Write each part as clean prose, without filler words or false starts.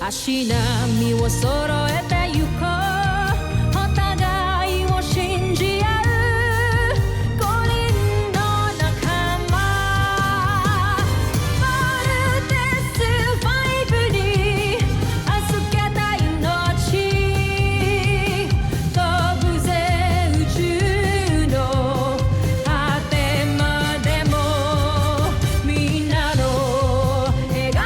足並みを揃えてゆこうお互いを信じ合う五人の仲間まるでスファイブに預けた命飛ぶぜ宇宙の果てまでもみんなの笑顔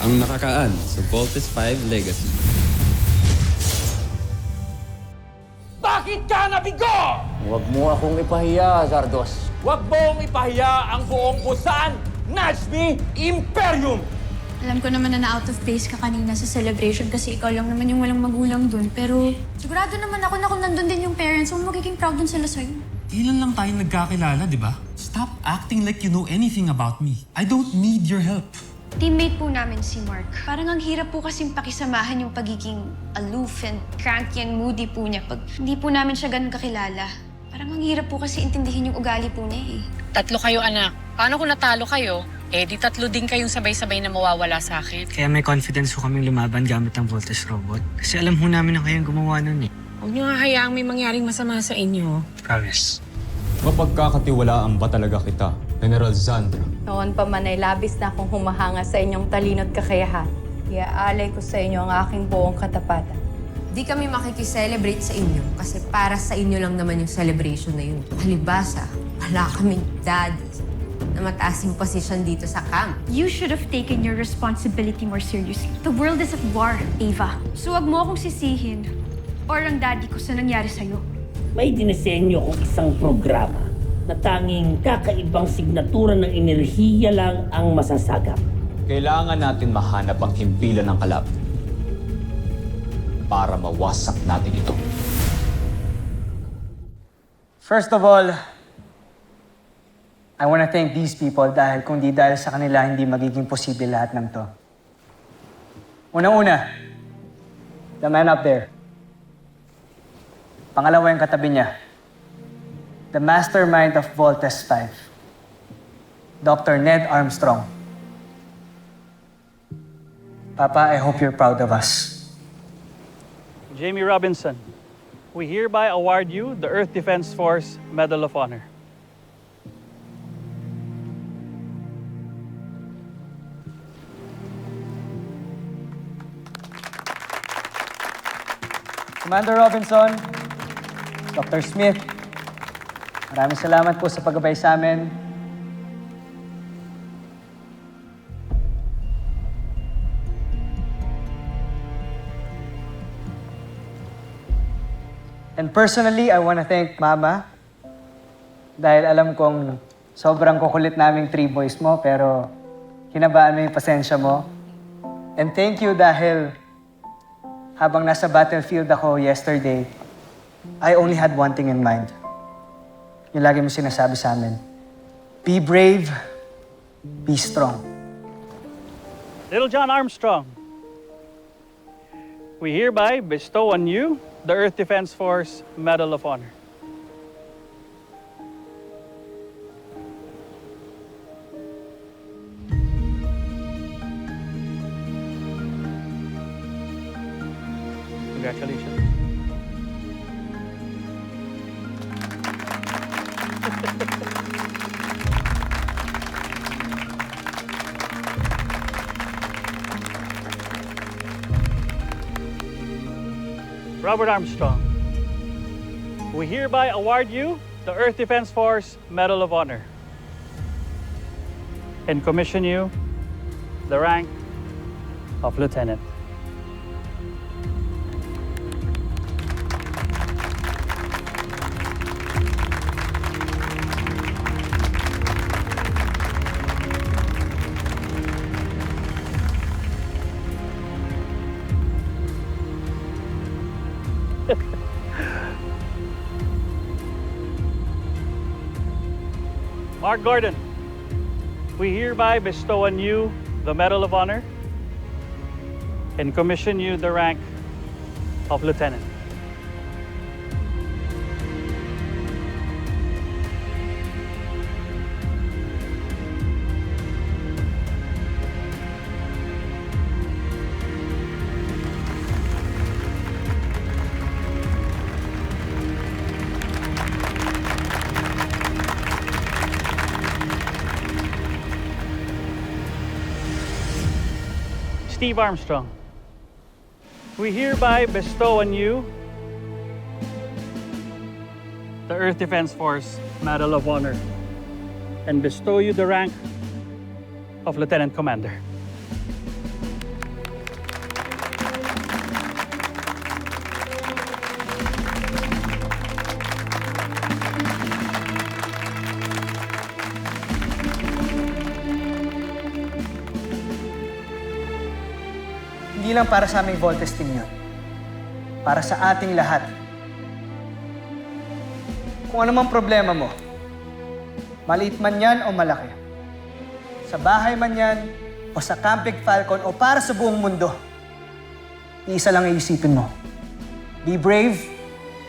Ang nakakaan sa Voltes 5 Legacy. Bakit ka nabigo? Huwag mo akong ipahiya, Zardos. Huwag mong ipahiya ang buong Busan Najmi Imperium! Alam ko naman na na-out of place ka kanina sa celebration kasi ikaw lang naman yung walang magulang dun. Pero sigurado naman ako na kung nandun din yung parents mo, magiging proud dun sila sa'yo. Kailan lang tayo nagkakilala, di ba? Stop acting like you know anything about me. I don't need your help. Teammate po namin si Mark. Parang ang hirap po kasing pakisamahan yung pagiging aloof and cranky and moody po niya pag hindi po namin siya ganun kakilala. Parang ang hirap po kasi intindihin yung ugali po niya eh. Tatlo kayo, anak. Paano kung natalo kayo? Eh, di tatlo din kayong sabay-sabay na mawawala sa akin. Kaya may confidence ko kaming lumaban gamit ang Voltes robot. Kasi alam ho namin na kayong gumawa nun eh. Huwag niyo nga hayaang may mangyaring masama sa inyo. Promise. Mapagkakatiwalaan ba talaga kita, General Zandra? Noon pa man ay labis na akong humahanga sa inyong talino at kakayahan. Iaalay ko sa inyo ang aking buong katapatan. Di kami makikiselebrate sa inyo kasi para sa inyo lang naman yung celebration na yun. Palibasa, wala kaming daddy na mataas yung posisyon dito sa camp. You should have taken your responsibility more seriously. The world is at war, Ava. So wag mo akong sisihin or ang daddy ko sa nangyari sa'yo. May dinisenyo kong isang programa na tanging kakaibang signatura ng enerhiya lang ang masasagap. Kailangan natin mahanap ang himpilan ng kalab para mawasak natin ito. First of all, I want to thank these people dahil kung di dahil sa kanila, hindi magiging posible lahat ng to. Una-una, the man up there. Pangalawa yung katabi niya. The mastermind of Voltes 5. Dr. Ned Armstrong. Papa, I hope you're proud of us. Jamie Robinson, we hereby award you the Earth Defense Force Medal of Honor. Commander Robinson, Dr. Smith, maraming salamat po sa paggabay sa amin. And personally, I want to thank Mama dahil alam kong sobrang kukulit naming 3 boys mo pero hinabaan mo yung pasensya mo. And thank you dahil habang nasa battlefield ako yesterday, I only had one thing in mind. Yung lagi mo sinasabi sa amin. Be brave, be strong. Little John Armstrong, we hereby bestow on you the Earth Defense Force Medal of Honor. Congratulations. Robert Armstrong, we hereby award you the Earth Defense Force Medal of Honor and commission you the rank of Lieutenant. Mark Gordon, we hereby bestow on you the Medal of Honor and commission you the rank of Lieutenant. Steve Armstrong, we hereby bestow on you the Earth Defense Force Medal of Honor and bestow you the rank of Lieutenant Commander. Hindi lang para sa aming Voltes team yun. Para sa ating lahat. Kung ano mang problema mo, maliit man yan o malaki, sa bahay man yan, o sa Camping Falcon, o para sa buong mundo, isa lang iisipin mo. Be brave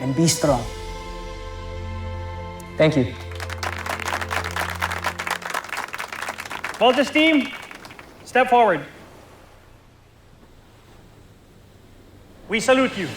and be strong. Thank you. Voltes team, step forward. We salute you.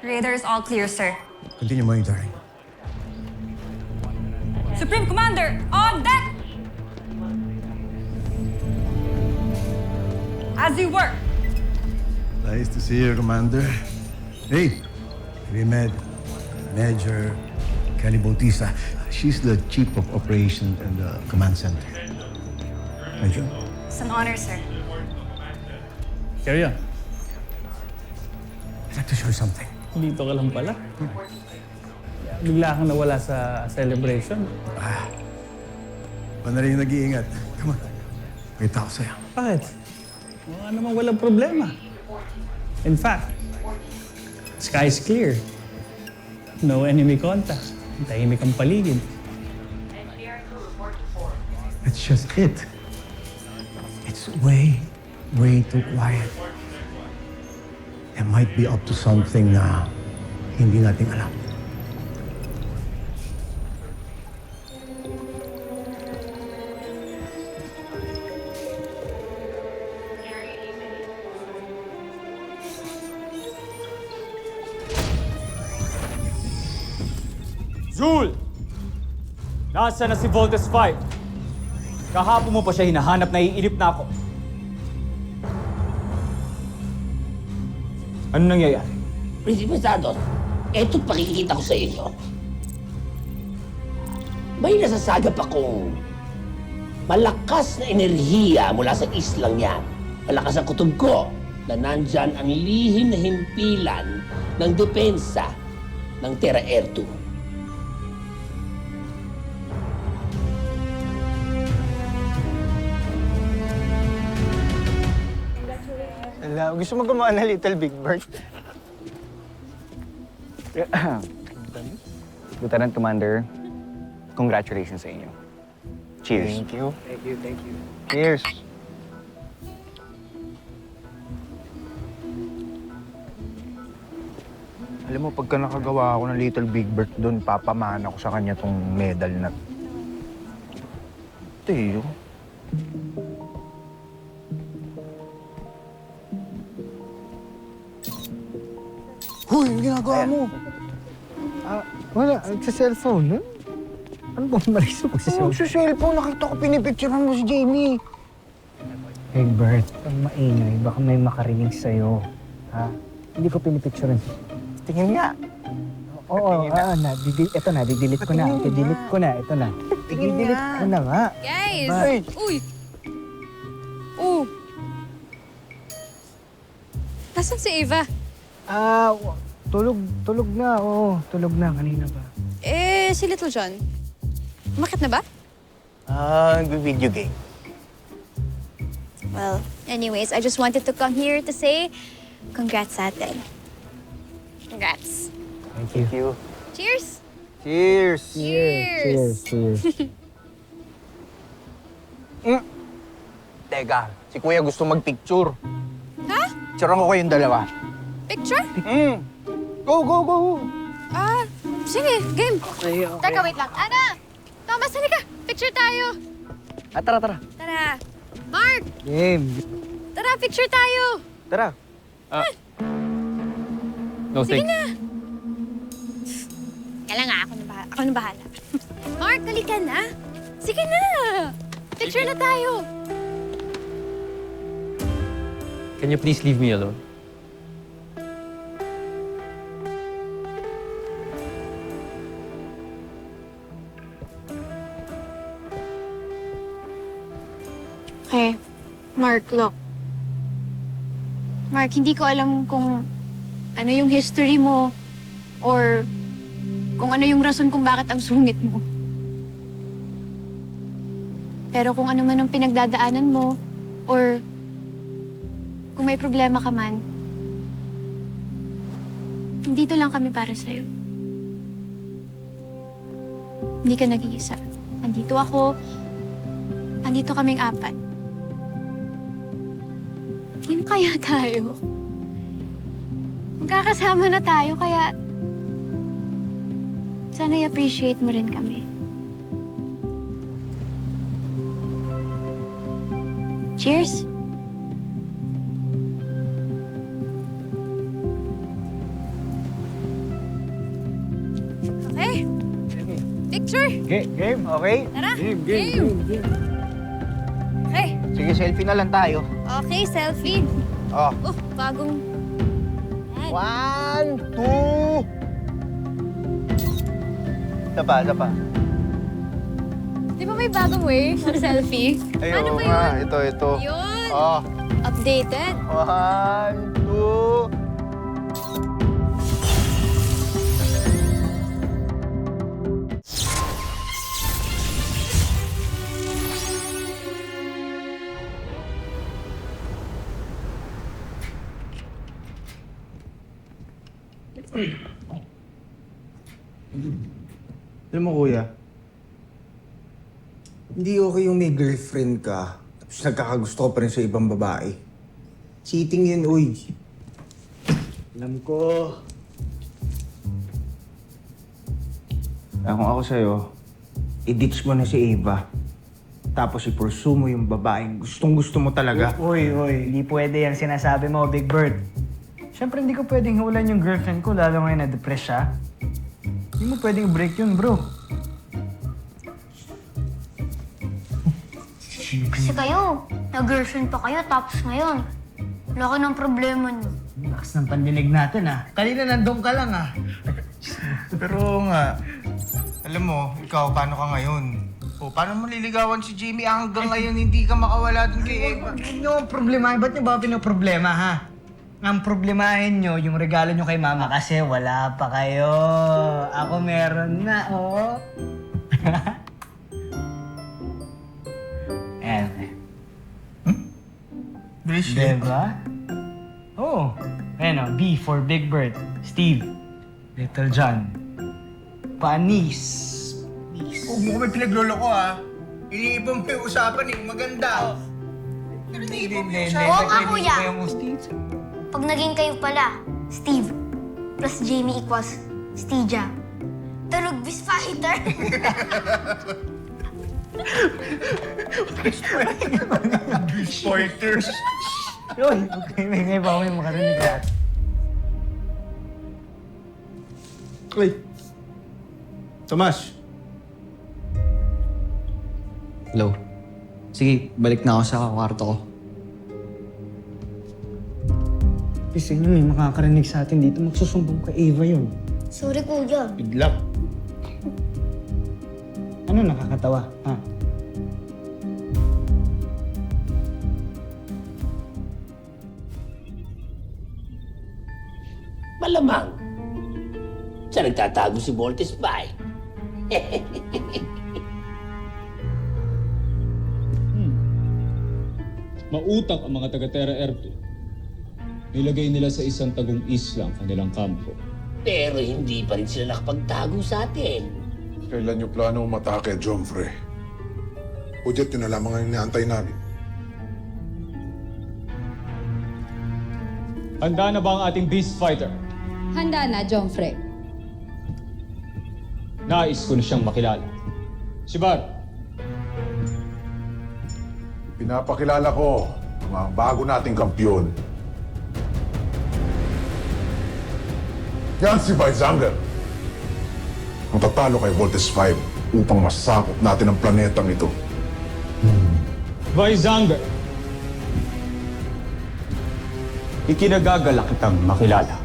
Raiders all clear, sir. Continue monitoring. Supreme Commander, on deck! As you were. Nice to see you, Commander. Hey, we met Major Kelly Bautista. She's the Chief of Operations in the Command Center. Major? It's an honor, sir. Carry on. I'd like to show you something. Dito ka lang pala. Bigla kang nawala sa celebration. Paano rin yung nag-iingat? Come on. Kita ko sa'yo. Bakit? Wala namang walang problema. In fact, sky is clear. No enemy contact. Tahimik ang paligid. That's just it. It's way too quiet. They might be up to something na hindi natin alam. Zul! Nasa na si Voltes 5? Kahapon mo pa siya hinahanap, naiinip na ako. Ano nangyayari? Prinsipe Santos, eto pakikita ko sa inyo. May nasasagap akong malakas na enerhiya mula sa islang yan. Malakas ang kutob ko na nandyan ang lihim na himpilan ng depensa ng Terra Air 2. Gusto mo gumawa ng Little Big Bird? Lieutenant Commander, congratulations sa inyo. Cheers. Thank you. Cheers. Alam mo, pagka nakagawa ako ng Little Big Bird doon, papamana ko sa kanya tong medal na. Teo. Hoy, ang ginagawa mo? Wala, nagsa-cellphone. Ano bang mali sa pagsa-cellphone? Sa cellphone, nakita ko pinipicturean mo si Jamie. Hey, Bert, ang maingay. Baka may makarinig sa'yo. Ha? Hindi ko pinipicturean. Tingin nga. Oo, ito na, didelete ko na. Didelete ko na, ito na. Didelete ko na nga. Guys! Ba- Uy! Oh! Nasaan si Eva? Tulog na, oo. Tulog na, kanina pa. Si Little John. Umakit na ba? Nag-video game. Well, anyways, I just wanted to come here to say congrats sa atin. Congrats. Thank you. Cheers! Cheers! Cheers. Teka, si Kuya gusto magpicture. Ha? Picturean ko kayong dalawa. Picture? Go! Sige, game. Teka, wait lang. Ana! Thomas, halika. Picture tayo. Tara. Tara. Mark! Game. Tara, picture tayo. Tara. No, Sige thanks. na. Kailan nga, ako na bahala. Mark, halika na. Sige na. Picture na tayo. Can you please leave me alone? Okay. Mark, look. Mark, hindi ko alam kung ano yung history mo or kung ano yung rason kung bakit ang sungit mo. Pero kung ano man ang pinagdadaanan mo or kung may problema ka man, dito lang kami para sa'yo. Hindi ka nag-iisa. Andito ako. Andito kaming apat. Hindi kaya tayo. Magkakasama na tayo, kaya sana i-appreciate mo rin kami. Cheers! Okay. Picture! Game, okay? Tara! Game. Okay. Sige, selfie na lang tayo. Okay, selfie. Oh. Bagong... One, two. Isa pa. Di ba may bagong way mag-selfie? Ano ba yun? Ito. Yun! Oh. Updated. One, two. Alam mo, kuya, hindi okay yung may girlfriend ka, tapos nagkakagusto ka pa rin sa ibang babae. Cheating yun, uy. Alam ko. Kung ako sa'yo, i-ditch mo na si Eva. Tapos i-pursue mo yung babaeng gustong-gusto mo talaga. Uy, hindi pwede yan sinasabi mo, Big Bird. Siyempre, hindi ko pwedeng hulan yung girlfriend ko, lalo ngayon na-depress siya. Hindi mo pwedeng break yun, bro. Kasi kayo, na-girlfriend pa kayo, tapos ngayon, laki ng problema niyo. Lakas ng pandinig natin, ah. Kanina nandun ka lang, ah. Pero nga, alam mo, ikaw, paano ka ngayon? O, paano mo liligawan si Jamie hanggang ngayon hindi ka makawala dun kay Eva? Huwag niyo problemahin. Ba't niyo ba pinoproblema, ha? Ang problemahin niyo, yung regalo niyo kay mama kasi wala pa kayo. Ako meron na, oh. Ayan. Diba? Oh. Ayan, oh. B for Big Bird. Steve. Little John. Panis. Huwag mo kami pinaglolo ko, ha? Iniipon mo yung usapan, eh. Maganda. Pero iniipon mo yung usapan. Oo nga, kuya. Steve. Pag naging kayo pala, Steve plus Jamie equals Stija. The Rugby's fighter. Pointers. Uy, okay, may ba ako yung makarinig ka? Uy! Tomas! Hello. Sige, balik na ako sa kwarto ko. Kasi may makakarinig sa atin dito, magsusumbong kay Eva yun. Sorry, kuya. Bigla. Ano nakakatawa, ha? Malamang. Siya nagtatago si Voltes Pai. Mautak ang mga taga-Terra Erto. Nilagay nila sa isang tagong isla ang kanilang kampo. Pero hindi pa rin sila nakapagtago sa atin. Kailan niyo plano umatake, Jomfrey? Budget yun na lamang ang inaantay namin. Handa na ba ang ating beast fighter? Handa na, Jomfrey. Nais ko na siyang makilala. Si Bar. Pinapakilala ko ang mga bago nating kampyon. Yan si Vaizanger. Ang tatalo kay Voltes 5 upang masakop natin ang planetang ito. Vaizanger. Ikinagagalak kitang makilala.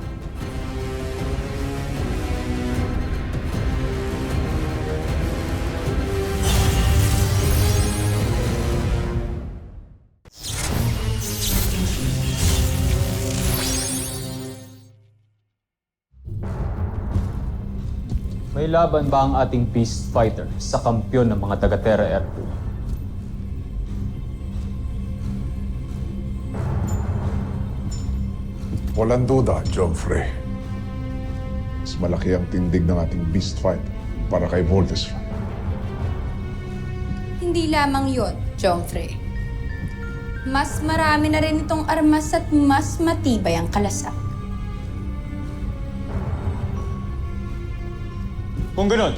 May laban ba ang ating beast fighter sa kampyon ng mga taga-Terra Erto? Walang duda, Jomfrey. Mas malaki ang tindig ng ating beast fight para kay Voltes 5. Hindi lamang yon, Jomfrey. Mas marami na rin itong armas at mas matibay ang kalasak. Kung ganon,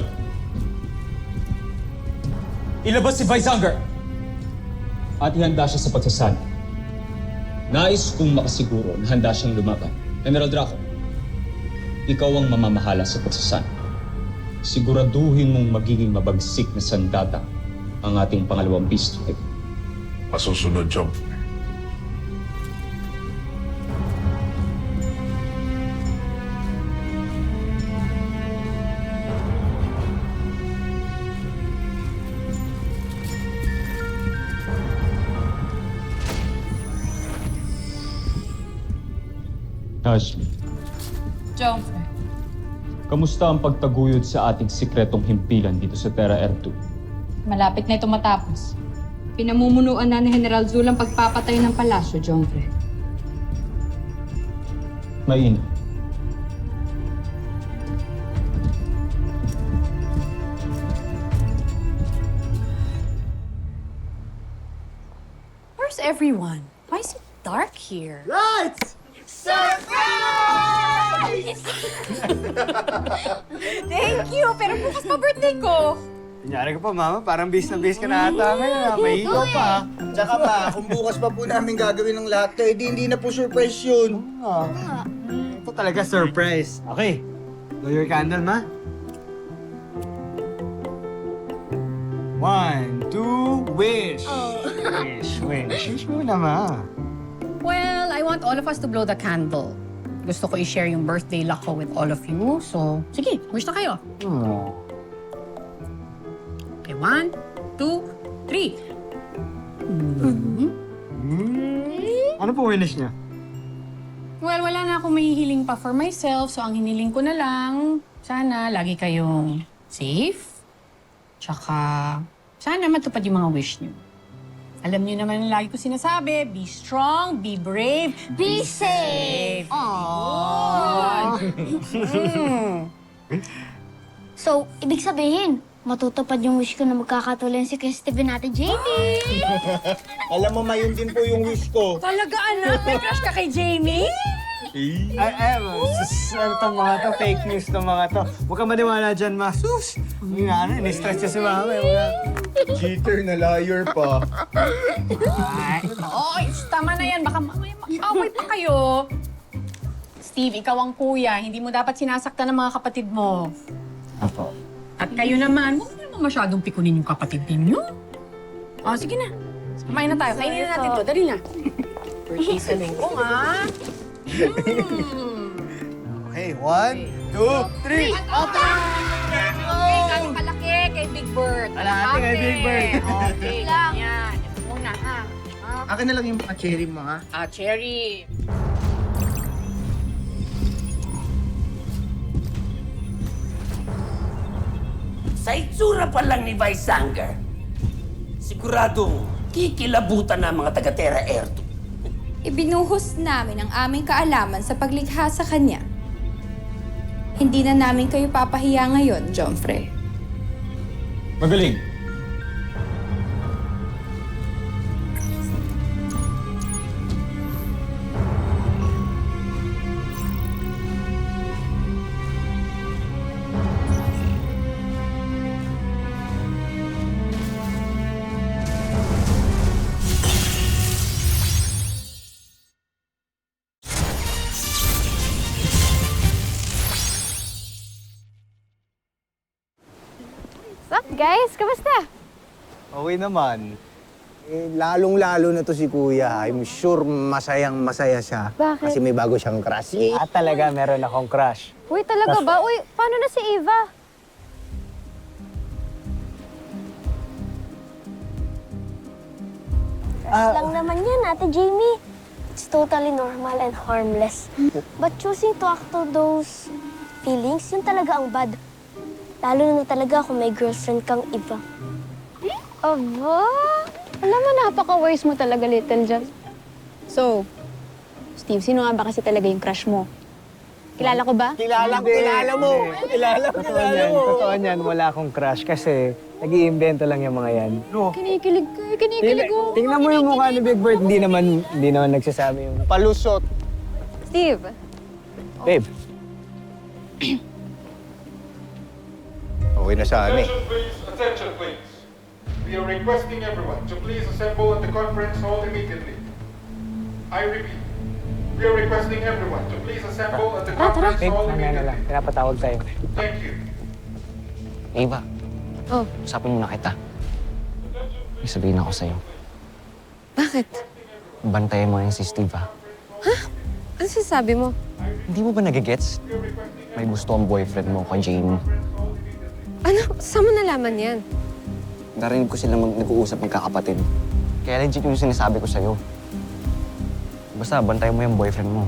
ilabas si Vaizanger at ihanda siya sa pagsasana. Nais kong makasiguro na handa siyang lumaban. General Draco, ikaw ang mamamahala sa pagsasana. Siguraduhin mong magiging mabagsik na sandata ang ating pangalawang beast fight. Masusunod, Jomfrey. Ashley, Jomfrey. kamusta ang pagtaguyod sa ating sikretong himpilan dito sa Terra Erto? Malapit na ito matapos. Pinamumunuan na ni General Zul ang pagpapatay ng palasyo, Jomfrey. Mainam. Where's everyone? Why is it dark here? Right! Surprise! Thank you! Pero bukas pa birthday ko. Kunyari ka pa, Mama. Parang bis na bis ka na ata ngayon. May ikaw pa. Tsaka pa, kung bukas pa po namin gagawin ng lahat to, edi hindi na po surprise yun. Ito talaga surprise. Okay. Blow your candle, Ma. 1, 2, wish. Wish muna, Ma. Well, I want all of us to blow the candle. Gusto ko i-share yung birthday luck ko with all of you. So, sige, wish na kayo. Oh. Okay, 1, 2, 3. Ano po wish niya? Well, wala na akong mahihiling pa for myself. So, ang hiniling ko na lang, sana lagi kayong safe. Tsaka, sana matupad yung mga wish niyo. Alam niyo naman ang lagi ko sinasabi, be strong, be brave, Be safe! Aww. So, ibig sabihin, matutupad yung wish ko na magkakatuloy si Kuya Steven natin, Jamie! Alam mo, mayroon din po yung wish ko. Talaga, anak? May crush ka kay Jamie? Ano tong mga to? Fake news tong mga to. Huwag ka maniwala dyan, Ma. Sus! Yung ano, in-stress niya si Mama. Cheater na liar pa. Ay, oy, tama na yan. Baka mamaya mag-away pa kayo. Steve, ikaw ang kuya. Hindi mo dapat sinasaktan ng mga kapatid mo. Apo. At kayo naman, huwag mo naman masyadong pikunin yung kapatid ninyo. O, sige na. Kumain na tayo. Kainin na natin to. Dali na. Birthday sa linggo, ha? Okay, 1, 2, 3. Okay, gano'ng kalaki kay Big Bird. Kalahati kay Big Bird. Okay, lang. Yan. Ito muna, ha? Akin na lang yung cherry mo, ha? Cherry. Sa itsura pa lang ni Visanger, siguradong kikilabutan na mga taga-Terra Air 2. Ibinuhos namin ang aming kaalaman sa paglikha sa kanya. Hindi na namin kayo papahiya ngayon, Jomfrey. Magaling. What's up, guys? Kamusta? Okay naman. Lalong-lalo na to si Kuya. I'm sure masayang-masaya siya. Bakit? Kasi may bago siyang crush. Talaga, meron akong crush. Uy, talaga ba? Uy, paano na si Eva? Lang naman yan, Ate Jamie. It's totally normal and harmless. But choosing to act to those feelings, yun talaga ang bad. Lalo na talaga kung may girlfriend kang iba. Aba, alam mo, napaka-wise mo talaga, Little John. So, Steve, sino nga ba kasi talaga yung crush mo? Kilala ko ba? Kilala mo. Kilala mo. Totoo niyan, wala akong crush kasi nag-iimbento lang yung mga yan. Kinikilig ko, kinikilig ko. Tingnan mo yung mukha ni Big Bird, hindi naman nagsasabi yung... Palusot. Steve, Babe, Okay na sa amin. Attention please. We are requesting everyone to please assemble at the conference hall immediately. I repeat, we are requesting everyone to please assemble at the conference babe, hall mamaya na lang. immediately. Pinapatawag tayo. Thank you. Eva, Oh. usapin muna kita. May sabihin ako sa'yo. Bakit? Bantayan mo yan si Steve, ha? Ano sinasabi mo? Hindi mo ba nagigets? May gusto ang boyfriend mo kay Jamie. Ano? Saan mo nalaman yan? Narinig ko sila nag-uusap magkakapatid. Kaya legit yung sinasabi ko sa'yo. Basta, bantayan mo yung boyfriend mo.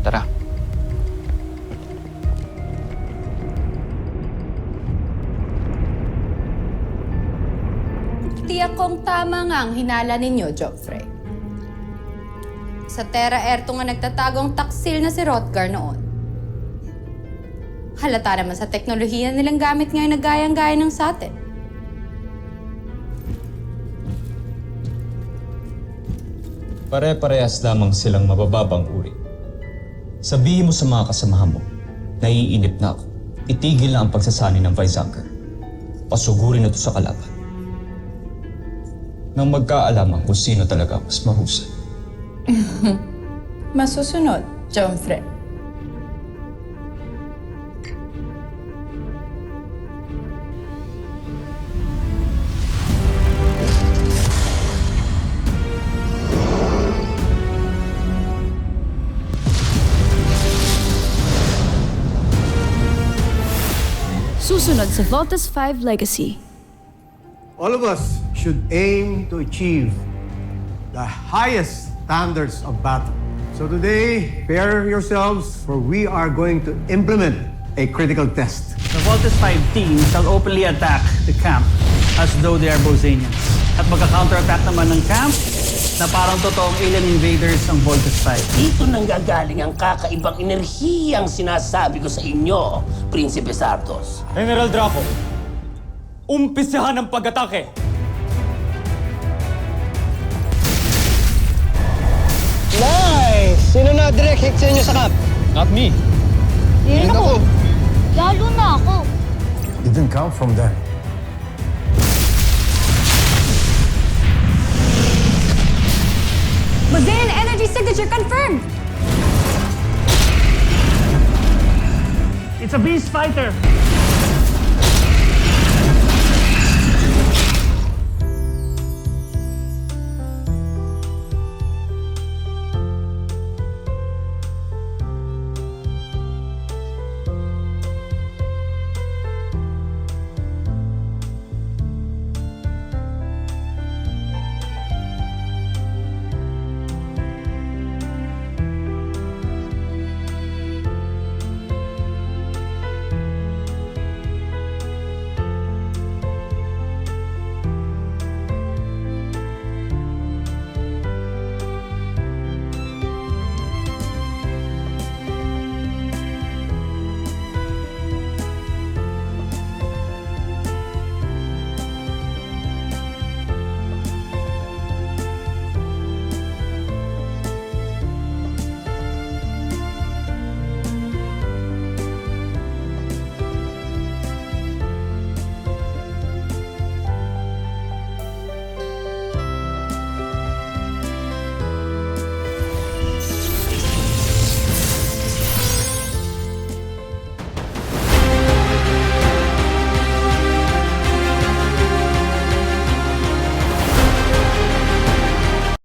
Tara. Tiyak kong tama nga ang hinala ninyo, Jomfrey. Sa Terra Air nga nagtatago ang taksil na si Hrothgar noon. Halata naman sa teknolohiya nilang gamit ngayon na gayang-gaya ng sa atin. Pare-parehas lamang silang mabababang uri. Sabihin mo sa mga kasamahan mo, naiinip na ako. Itigil na ang pagsasani ng Visanger. Pasugurin na ito sa kalaban. Nang magkaalaman kung sino talaga mas mahusay. Masusunod, Jomfrey. Susunod sa Voltes 5 Legacy. All of us should aim to achieve the highest standards of battle. So today, prepare yourselves for we are going to implement a critical test. The Voltes 5 team shall openly attack the camp as though they are Bosanians. At magka-counterattack naman ng camp na parang totoong alien invaders ang Voltes 5. Dito nanggagaling ang kakaibang enerhiyang sinasabi ko sa inyo, Prinsipe Sardos. General Draco, umpisahan ang pag-atake! Nice! Sino na direct hit sa inyo sa camp? Not me. Yun ako. didn't come from them. Bazean energy signature confirmed! It's a beast fighter.